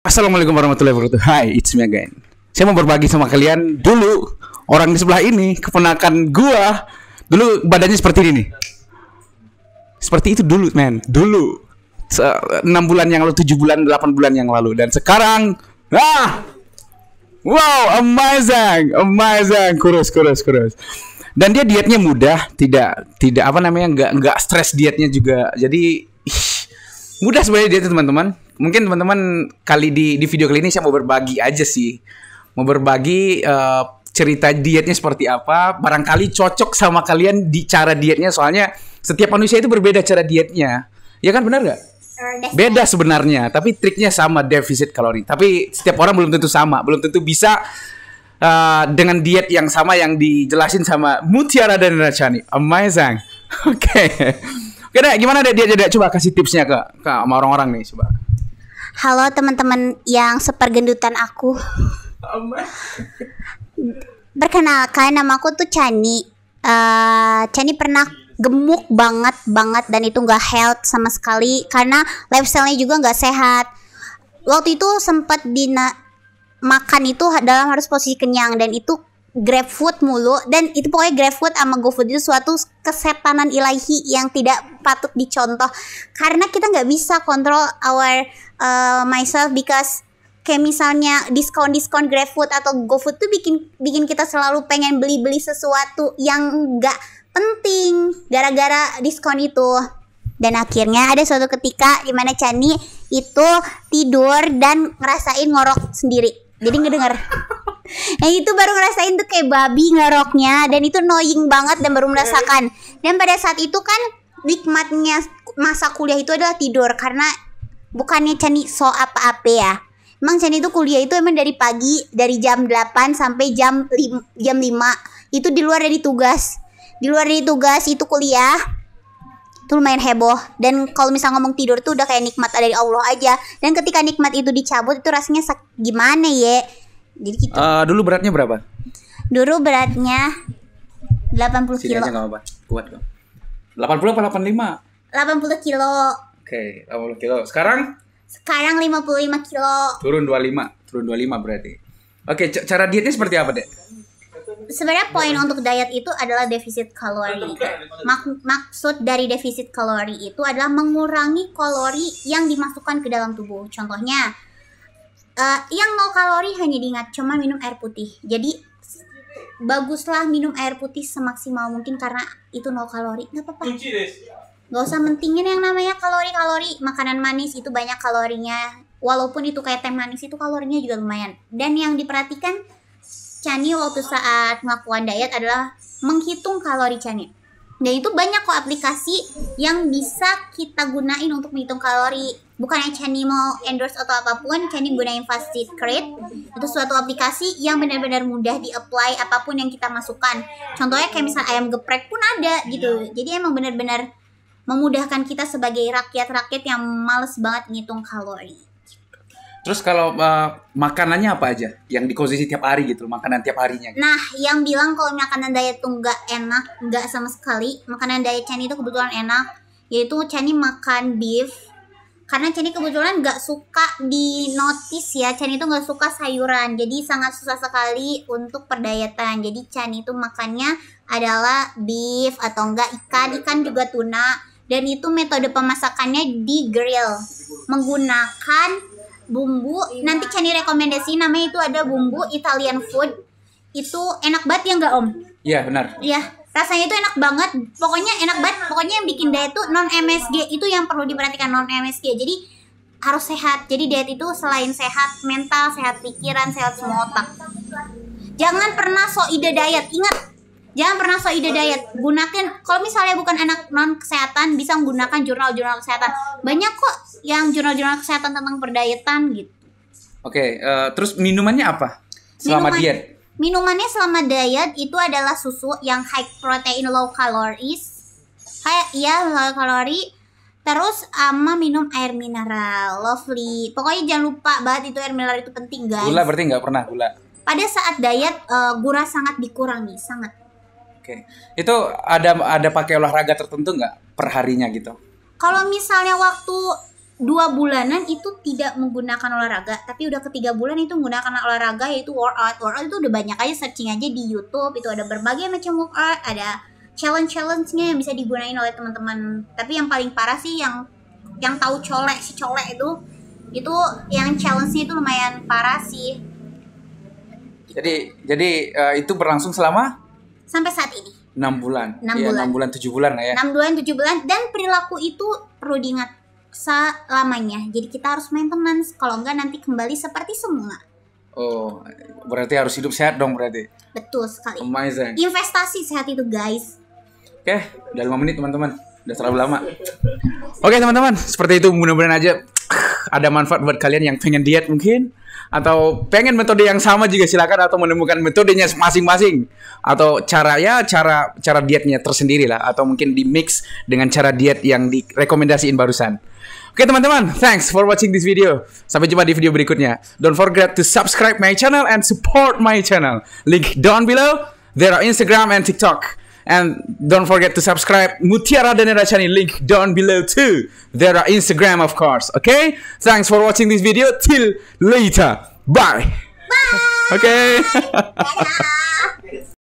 Assalamualaikum warahmatullahi wabarakatuh. Hai, it's me again. Saya mau berbagi sama kalian dulu. Orang di sebelah ini, keponakan gua, dulu badannya seperti ini nih. Seperti itu dulu, men. Dulu 6 bulan yang lalu, 7 bulan, 8 bulan yang lalu. Dan sekarang, wow, amazing. Kurus. Dan dia dietnya mudah, tidak apa namanya, nggak stres dietnya juga. Jadi mudah sebenarnya dietnya, teman-teman. Mungkin teman-teman di video kali ini saya mau berbagi aja sih. Mau berbagi cerita dietnya seperti apa. Barangkali cocok sama kalian di cara dietnya. Soalnya setiap manusia itu berbeda cara dietnya. Ya kan, benar nggak? Beda sebenarnya. Tapi triknya sama, defisit kalori. Tapi setiap orang belum tentu sama. Belum tentu bisa dengan diet yang sama yang dijelasin sama Mutiara dan Rachani. Amazing. Oke. Oke deh, gimana deh dia coba kasih tipsnya ke sama orang-orang nih, coba. Halo teman-teman yang sepergendutan aku. Perkenalkan, nama aku tuh Chani. Chani pernah gemuk banget dan itu nggak health sama sekali karena lifestyle-nya juga nggak sehat. Waktu itu sempat makan itu dalam harus posisi kenyang dan itu grab food mulu, dan itu pokoknya grab food sama GoFood itu suatu kesetanan ilahi yang tidak patut dicontoh karena kita nggak bisa kontrol our myself, because kayak misalnya diskon GrabFood atau GoFood tuh bikin kita selalu pengen beli sesuatu yang nggak penting gara-gara diskon itu. Dan akhirnya ada suatu ketika di mana Chani itu tidur dan ngerasain ngorok sendiri, jadi ngedenger. Nah itu baru ngerasain tuh kayak babi ngoroknya, dan itu annoying banget dan baru merasakan. Dan pada saat itu kan nikmatnya masa kuliah itu adalah tidur, karena bukannya Chani so apa-apa ya. Emang Chani itu kuliah itu emang dari pagi, dari jam 8 sampai jam 5 itu di luar dari tugas. Di luar dari tugas itu kuliah. Itu lumayan heboh. Dan kalau misalnya ngomong tidur tuh udah kayak nikmat dari Allah aja. Dan ketika nikmat itu dicabut itu rasanya gimana ya? Jadi gitu. Dulu beratnya berapa? Dulu beratnya 80 Sini kilo. aja gak apa-apa. Kuat kok. 80 apa 85? 80 kilo. Oke, 80 kilo. Sekarang 55 kilo. turun 25 berarti. Oke, cara dietnya seperti apa, Dek? Sebenarnya poin untuk diet itu adalah defisit kalori. Maksud dari defisit kalori itu adalah mengurangi kalori yang dimasukkan ke dalam tubuh. Contohnya, yang 0 kalori hanya diingat cuma minum air putih. Jadi baguslah minum air putih semaksimal mungkin karena itu 0 kalori. Gak apa-apa. Gak usah mentingin yang namanya kalori. Makanan manis itu banyak kalorinya. Walaupun itu kayak teh manis itu kalorinya juga lumayan. Dan yang diperhatikan Chani waktu saat melakukan diet adalah menghitung kalori Chani. Dan itu banyak kok aplikasi yang bisa kita gunain untuk menghitung kalori. Bukannya Chani mau endorse atau apapun, Chani gunain Fast Secret. Itu suatu aplikasi yang benar-benar mudah di-apply apapun yang kita masukkan. Contohnya kayak misal ayam geprek pun ada gitu. Jadi emang benar-benar memudahkan kita sebagai rakyat-rakyat yang males banget ngitung kalori. Terus kalau makanannya apa aja yang dikonsumsi tiap hari gitu, makanan tiap harinya gitu. Nah, yang bilang kalau makanan diet tuh nggak enak, nggak sama sekali. Makanan diet Chani itu kebetulan enak, yaitu Chani makan beef. Karena Chani kebetulan nggak suka di notice ya, Chani itu nggak suka sayuran, jadi sangat susah sekali untuk perdietan. Jadi Chani itu makannya adalah beef atau enggak ikan juga tuna. Dan itu metode pemasakannya di grill menggunakan bumbu. Nanti Chani rekomendasi namanya itu ada bumbu Italian food. Itu enak banget ya nggak Om? Iya benar. Iya, rasanya itu enak banget. Pokoknya enak banget. Pokoknya yang bikin diet tuh non MSG, itu yang perlu diperhatikan, non MSG. Jadi harus sehat. Jadi diet itu selain sehat mental, sehat pikiran, sehat semua otak. Jangan pernah so ide diet. Ingat, jangan pernah so ide diet. Gunakan, kalau misalnya bukan anak non kesehatan, bisa menggunakan jurnal-jurnal kesehatan. Banyak kok yang jurnal-jurnal kesehatan tentang perdietan gitu. Oke, terus minumannya apa selama diet? Minumannya selama diet itu adalah susu yang high protein, low calories. Low kalori. Terus sama minum air mineral. Lovely. Pokoknya jangan lupa banget itu air mineral itu penting, guys. Gula berarti nggak pernah gula? Pada saat diet gula sangat dikurangi, sangat. Oke. Itu ada pakai olahraga tertentu nggak per harinya gitu? Kalau misalnya waktu 2 bulanan itu tidak menggunakan olahraga, tapi udah ke 3 bulan itu menggunakan olahraga, yaitu workout itu udah banyak aja, searching aja di YouTube, itu ada berbagai macam workout, ada challenge-nya yang bisa digunain oleh teman-teman. Tapi yang paling parah sih yang tahu si colek itu yang challenge-nya itu lumayan parah sih. Jadi itu berlangsung selama sampai saat ini 6 bulan. 6 bulan. 6 bulan 7 bulan lah ya. 6 bulan 7 bulan, dan perilaku itu perlu diingat selamanya. Jadi kita harus maintenance, kalau enggak nanti kembali seperti semula. Oh, berarti harus hidup sehat dong berarti. Betul sekali. Amazing. Investasi sehat itu, guys. Oke, udah 5 menit teman-teman. Udah terlalu lama. Oke teman-teman, seperti itu, mudah-mudahan aja ada manfaat buat kalian yang pengen diet mungkin, atau pengen metode yang sama juga silakan, atau menemukan metodenya masing-masing, atau cara dietnya tersendiri lah, atau mungkin di mix dengan cara diet yang direkomendasiin barusan. Oke teman-teman, thanks for watching this video. Sampai jumpa di video berikutnya. Don't forget to subscribe my channel and support my channel. Link down below. There are Instagram and TikTok. And don't forget to subscribe Mutiara Dhanira Channel, link down below too. There are Instagram of course. Okay? Thanks for watching this video. Till later. Bye. Bye. Okay. Dadah.